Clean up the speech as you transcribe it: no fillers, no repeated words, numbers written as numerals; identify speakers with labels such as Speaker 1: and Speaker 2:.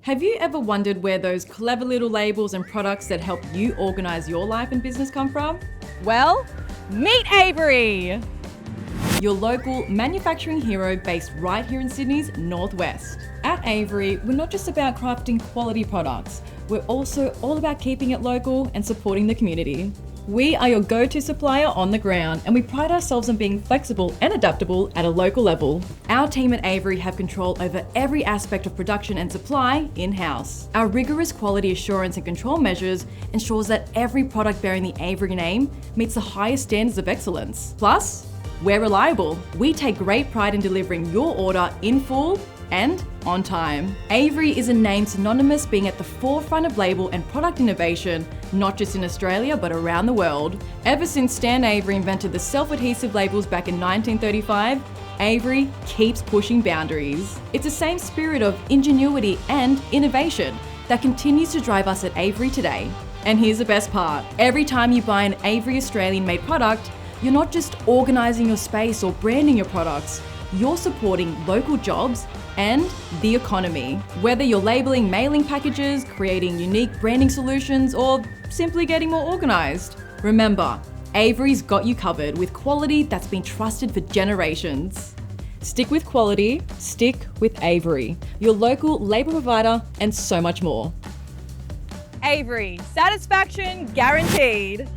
Speaker 1: Have you ever wondered where those clever little labels and products that help you organise your life and business come from?
Speaker 2: Well, meet Avery!
Speaker 1: Your local manufacturing hero based right here in Sydney's Northwest. At Avery, we're not just about crafting quality products, we're also all about keeping it local and supporting the community. We are your go-to supplier on the ground, and we pride ourselves on being flexible and adaptable at a local level. Our team at Avery have control over every aspect of production and supply in-house. Our rigorous quality assurance and control measures ensures that every product bearing the Avery name meets the highest standards of excellence. Plus, we're reliable. We take great pride in delivering your order in full and on time. Avery is a name synonymous being at the forefront of label and product innovation, not just in Australia, but around the world. Ever since Stan Avery invented the self-adhesive labels back in 1935, Avery keeps pushing boundaries. It's the same spirit of ingenuity and innovation that continues to drive us at Avery today. And here's the best part. Every time you buy an Avery Australian-made product, you're not just organising your space or branding your products, you're supporting local jobs and the economy. Whether you're labelling mailing packages, creating unique branding solutions, or simply getting more organised. Remember, Avery's got you covered with quality that's been trusted for generations. Stick with quality, stick with Avery, your local labour provider, and so much more.
Speaker 2: Avery, satisfaction guaranteed.